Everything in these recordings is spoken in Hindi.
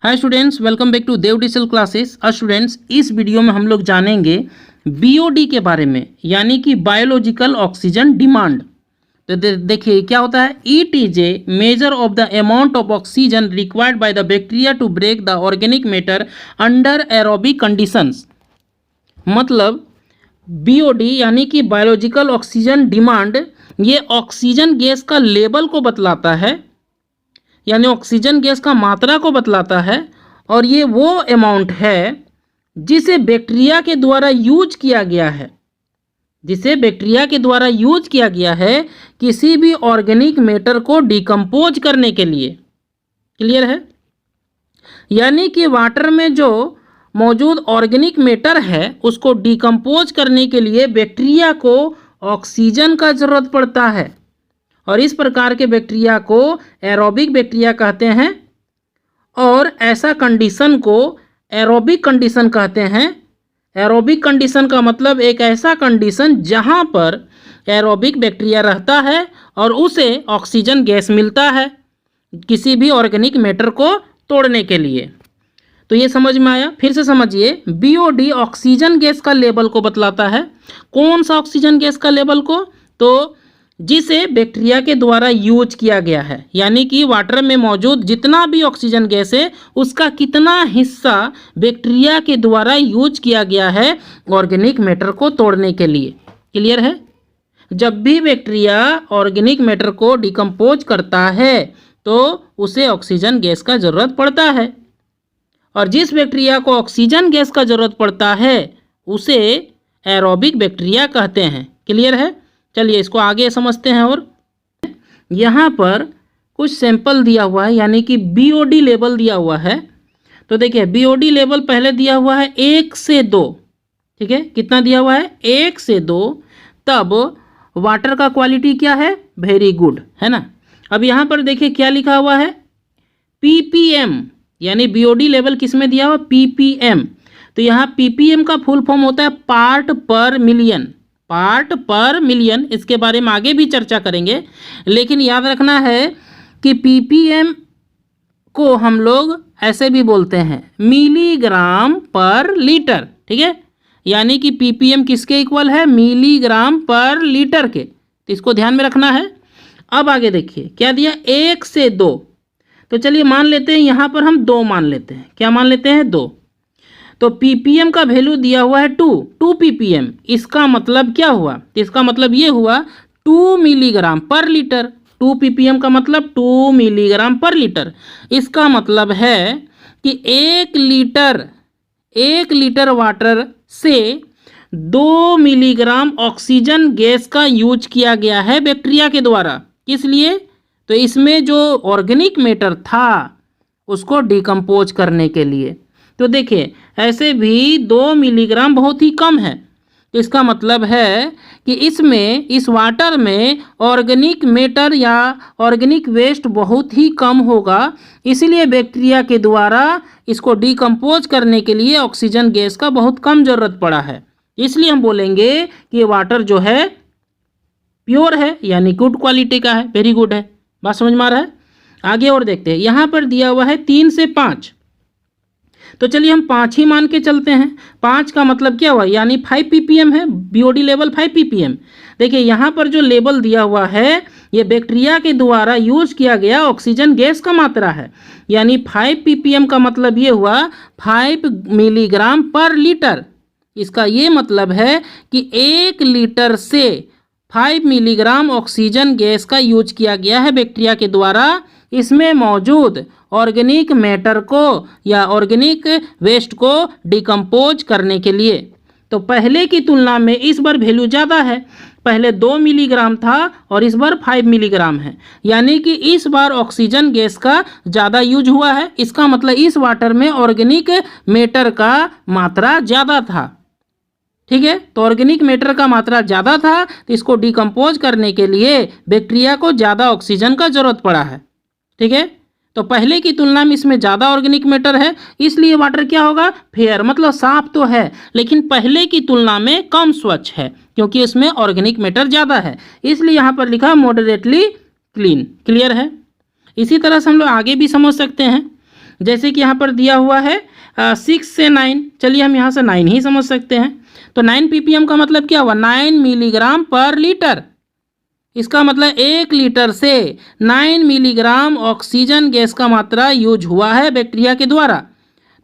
Hi students, welcome back to Dev digital classes. Students, इस वीडियो में हम लोग जानेंगे बीओडी के बारे में, यानी कि बायोलॉजिकल ऑक्सीजन डिमांड। तो देखिए क्या होता है। It is a measure of the amount of oxygen required by the bacteria to break the organic matter under aerobic conditions. मतलब बीओडी यानी कि बायोलॉजिकल ऑक्सीजन डिमांड, ये ऑक्सीजन गैस का लेवल को बतलाता है, यानी ऑक्सीजन गैस का मात्रा को बतलाता है। और ये वो अमाउंट है जिसे बैक्टीरिया के द्वारा यूज किया गया है, जिसे बैक्टीरिया के द्वारा यूज किया गया है किसी भी ऑर्गेनिक मैटर को डिकम्पोज करने के लिए। क्लियर है। यानी कि वाटर में जो मौजूद ऑर्गेनिक मैटर है उसको डिकम्पोज करने के लिए बैक्टीरिया को ऑक्सीजन का ज़रूरत पड़ता है, और इस प्रकार के बैक्टीरिया को एरोबिक बैक्टीरिया कहते हैं। और ऐसा कंडीशन को एरोबिक कंडीशन कहते हैं। एरोबिक कंडीशन का मतलब एक ऐसा कंडीशन जहां पर एरोबिक बैक्टीरिया रहता है और उसे ऑक्सीजन गैस मिलता है किसी भी ऑर्गेनिक मैटर को तोड़ने के लिए। तो ये समझ में आया। फिर से समझिए, बीओडी ऑक्सीजन गैस का लेवल को बतलाता है। कौन सा ऑक्सीजन गैस का लेवल को? तो जिसे बैक्टीरिया के द्वारा यूज किया गया है, यानी कि वाटर में मौजूद जितना भी ऑक्सीजन गैस है उसका कितना हिस्सा बैक्टीरिया के द्वारा यूज किया गया है ऑर्गेनिक मैटर को तोड़ने के लिए। क्लियर है। जब भी बैक्टीरिया ऑर्गेनिक मैटर को डिकम्पोज करता है तो उसे ऑक्सीजन गैस का ज़रूरत पड़ता है, और जिस बैक्टीरिया को ऑक्सीजन गैस का ज़रूरत पड़ता है उसे एरोबिक बैक्टीरिया कहते हैं। क्लियर है। चलिए इसको आगे समझते हैं। और यहाँ पर कुछ सैंपल दिया हुआ है, यानी कि बीओडी लेवल दिया हुआ है। तो देखिए बीओडी लेवल पहले दिया हुआ है 1 से 2। ठीक है, कितना दिया हुआ है? 1 से 2। तब वाटर का क्वालिटी क्या है? वेरी गुड, है ना। अब यहाँ पर देखिए क्या लिखा हुआ है? पीपीएम, यानी बीओडी लेवल किस में दिया हुआ? पीपीएम। तो यहाँ पीपीएम का फुल फॉर्म होता है पार्ट पर मिलियन। पार्ट पर मिलियन, इसके बारे में आगे भी चर्चा करेंगे, लेकिन याद रखना है कि पीपीएम को हम लोग ऐसे भी बोलते हैं मिलीग्राम पर लीटर। ठीक है, यानी कि पीपीएम किसके इक्वल है? मिलीग्राम पर लीटर के। तो इसको ध्यान में रखना है। अब आगे देखिए क्या दिया? 1 से 2। तो चलिए मान लेते हैं, यहाँ पर हम 2 मान लेते हैं। क्या मान लेते हैं? 2। तो पीपीएम का वैल्यू दिया हुआ है 2 पीपीएम। इसका मतलब क्या हुआ? इसका मतलब ये हुआ 2 मिलीग्राम पर लीटर। 2 पीपीएम का मतलब 2 मिलीग्राम पर लीटर। इसका मतलब है कि 1 लीटर वाटर से 2 मिलीग्राम ऑक्सीजन गैस का यूज किया गया है बैक्टीरिया के द्वारा। किस लिए? तो इसमें जो ऑर्गेनिक मैटर था उसको डिकम्पोज करने के लिए। तो देखिए ऐसे भी 2 मिलीग्राम बहुत ही कम है। तो इसका मतलब है कि इसमें, इस वाटर में ऑर्गेनिक मैटर या ऑर्गेनिक वेस्ट बहुत ही कम होगा, इसलिए बैक्टीरिया के द्वारा इसको डिकम्पोज करने के लिए ऑक्सीजन गैस का बहुत कम ज़रूरत पड़ा है। इसलिए हम बोलेंगे कि ये वाटर जो है प्योर है, यानी गुड क्वालिटी का है, वेरी गुड है। बात समझ में आ रहा है। आगे और देखते हैं। यहाँ पर दिया हुआ है 3 से 5। तो चलिए हम 5 ही मान के चलते हैं। 5 का मतलब क्या हुआ? यानी 5 पीपीएम है। BOD level 5 ppm. देखिए यहाँ पर जो लेवल दिया हुआ है ये बैक्टीरिया के द्वारा यूज किया गया ऑक्सीजन गैस का मात्रा है, यानी 5 पीपीएम का मतलब ये हुआ 5 मिलीग्राम पर लीटर। इसका ये मतलब है कि 1 लीटर से 5 मिलीग्राम ऑक्सीजन गैस का यूज किया गया है बैक्टीरिया के द्वारा इसमें मौजूद ऑर्गेनिक मैटर को या ऑर्गेनिक वेस्ट को डिकम्पोज करने के लिए। तो पहले की तुलना में इस बार वैल्यू ज़्यादा है। पहले 2 मिलीग्राम था और इस बार 5 मिलीग्राम है, यानी कि इस बार ऑक्सीजन गैस का ज़्यादा यूज हुआ है। इसका मतलब इस वाटर में ऑर्गेनिक मैटर का मात्रा ज़्यादा था। ठीक है, तो ऑर्गेनिक मैटर का मात्रा ज़्यादा था, तो इसको डिकम्पोज करने के लिए बैक्टीरिया को ज़्यादा ऑक्सीजन का ज़रूरत पड़ा है। ठीक है, तो पहले की तुलना में इसमें ज़्यादा ऑर्गेनिक मैटर है, इसलिए वाटर क्या होगा? फेयर, मतलब साफ तो है लेकिन पहले की तुलना में कम स्वच्छ है, क्योंकि इसमें ऑर्गेनिक मैटर ज़्यादा है, इसलिए यहाँ पर लिखा मॉडरेटली क्लीन। क्लियर है। इसी तरह से हम लोग आगे भी समझ सकते हैं। जैसे कि यहाँ पर दिया हुआ है 6 से 9, चलिए हम यहाँ से 9 ही समझ सकते हैं। तो 9 ppm का मतलब क्या हुआ, 9 मिलीग्राम पर लीटर। इसका मतलब 1 लीटर से 9 मिलीग्राम ऑक्सीजन गैस का मात्रा यूज हुआ है बैक्टीरिया के द्वारा।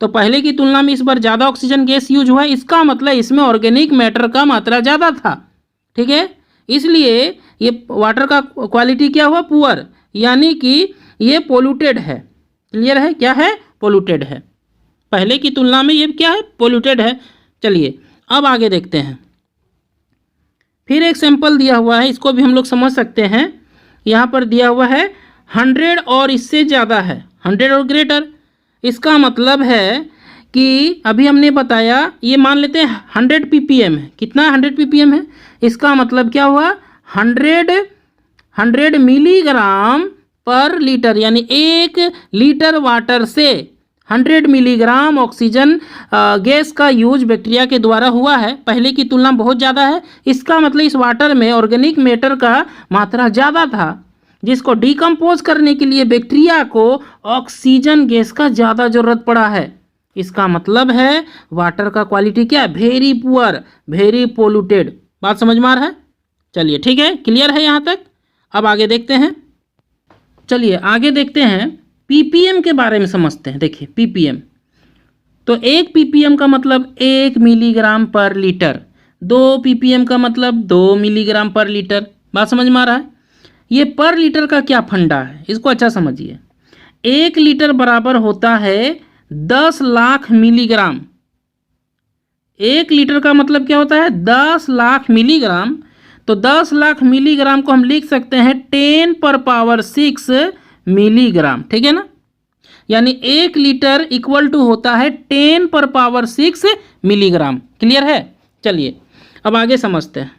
तो पहले की तुलना में इस बार ज़्यादा ऑक्सीजन गैस यूज हुआ है, इसका मतलब इसमें ऑर्गेनिक मैटर का मात्रा ज़्यादा था। ठीक है, इसलिए ये वाटर का क्वालिटी क्या हुआ, पुअर, यानी कि ये पोल्यूटेड है। क्लियर है, क्या है, पोल्यूटेड है। पहले की तुलना में ये क्या है, पोल्यूटेड है। चलिए अब आगे देखते हैं। फिर एक सैंपल दिया हुआ है, इसको भी हम लोग समझ सकते हैं। यहाँ पर दिया हुआ है 100 और इससे ज़्यादा है, 100 और ग्रेटर। इसका मतलब है कि अभी हमने बताया, ये मान लेते हैं 100 ppm है। कितना 100 ppm है, इसका मतलब क्या हुआ, 100 मिलीग्राम पर लीटर, यानी 1 लीटर वाटर से 100 मिलीग्राम ऑक्सीजन गैस का यूज बैक्टीरिया के द्वारा हुआ है। पहले की तुलना बहुत ज़्यादा है। इसका मतलब इस वाटर में ऑर्गेनिक मैटर का मात्रा ज़्यादा था, जिसको डिकम्पोज करने के लिए बैक्टीरिया को ऑक्सीजन गैस का ज़्यादा ज़रूरत पड़ा है। इसका मतलब है वाटर का क्वालिटी क्या है, वेरी पुअर, वेरी पोल्यूटेड। बात समझ में आ रहा है? चलिए ठीक है, क्लियर है यहाँ तक। अब आगे देखते हैं। चलिए आगे देखते हैं, ppm के बारे में समझते हैं। देखिए ppm, तो 1 ppm का मतलब 1 मिलीग्राम पर लीटर, 2 ppm का मतलब 2 मिलीग्राम पर लीटर। बात समझ में आ रहा है? ये पर लीटर का क्या फंडा है, इसको अच्छा समझिए। 1 लीटर बराबर होता है 10 लाख मिलीग्राम। 1 लीटर का मतलब क्या होता है, 10 लाख मिलीग्राम। तो 10 लाख मिलीग्राम को हम लिख सकते हैं 10⁻⁶ मिलीग्राम। ठीक है ना, यानी 1 लीटर इक्वल टू होता है 10⁻⁶ मिलीग्राम। क्लियर है? चलिए अब आगे समझते हैं।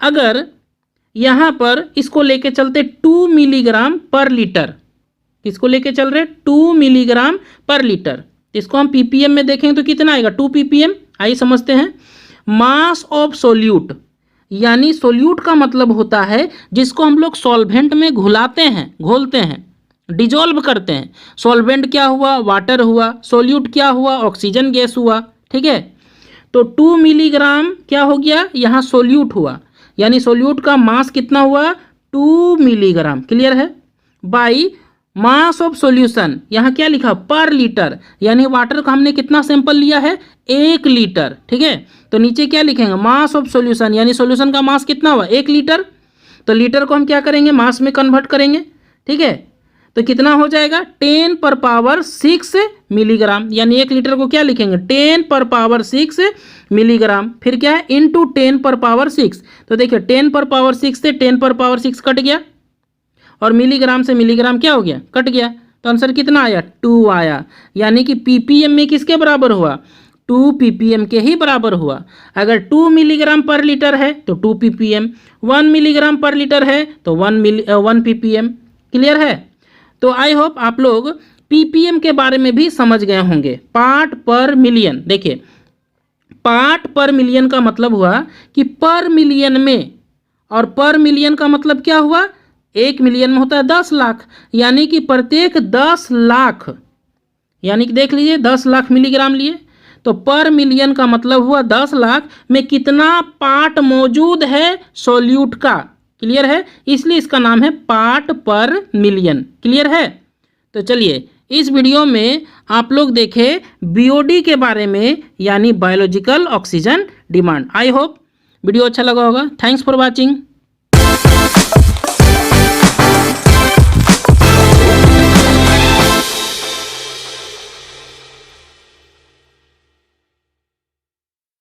अगर यहाँ पर इसको लेके चलते 2 मिलीग्राम पर लीटर, इसको लेके चल रहे 2 मिलीग्राम पर लीटर, इसको हम ppm में देखेंगे तो कितना आएगा, 2 ppm। आइए समझते हैं। मास ऑफ सोल्यूट, यानी सोल्यूट का मतलब होता है जिसको हम लोग सॉल्वेंट में घुलाते हैं, घोलते हैं, डिजोल्व करते हैं। सॉल्वेंट क्या हुआ, वाटर हुआ। सोल्यूट क्या हुआ, ऑक्सीजन गैस हुआ। ठीक है, तो 2 मिलीग्राम क्या हो गया, यहाँ सोल्यूट हुआ, यानी सोल्यूट का मास कितना हुआ, 2 मिलीग्राम। क्लियर है? बाई मास ऑफ सॉल्यूशन, यहाँ क्या लिखा, पर लीटर, यानी वाटर का हमने कितना सैंपल लिया है, 1 लीटर। ठीक है, तो नीचे क्या लिखेंगे, मास ऑफ सॉल्यूशन, यानी सॉल्यूशन का मास कितना हुआ, 1 लीटर। तो लीटर को हम क्या करेंगे, मास में कन्वर्ट करेंगे। ठीक है, तो कितना हो जाएगा, 10⁻⁶ मिलीग्राम, यानी 1 लीटर को क्या लिखेंगे, 10⁻⁶ मिलीग्राम। फिर क्या है, इंटू 10⁻⁶। तो देखिए 10⁻⁶ से 10⁻⁶ कट गया, और मिलीग्राम से मिलीग्राम क्या हो गया, कट गया। तो आंसर कितना आया, 2 आया, यानी कि ppm में किसके बराबर हुआ, 2 ppm के ही बराबर हुआ। अगर 2 मिलीग्राम पर लीटर है तो 2 ppm, 1 मिलीग्राम पर लीटर है तो 1 ppm। क्लियर है? तो आई होप आप लोग ppm के बारे में भी समझ गए होंगे। पार्ट पर मिलियन, देखिए पार्ट पर मिलियन का मतलब हुआ कि पर मिलियन में, और पर मिलियन का मतलब क्या हुआ, 1 मिलियन में होता है 10 लाख, यानी कि प्रत्येक 10 लाख, यानी कि देख लीजिए 10 लाख मिलीग्राम लिए, तो पर मिलियन का मतलब हुआ 10 लाख में कितना पार्ट मौजूद है सोल्यूट का। क्लियर है? इसलिए इसका नाम है पार्ट पर मिलियन। क्लियर है? तो चलिए इस वीडियो में आप लोग देखें बीओडी के बारे में, यानी biological oxygen demand. I hope video अच्छा लगा होगा। Thanks for watching.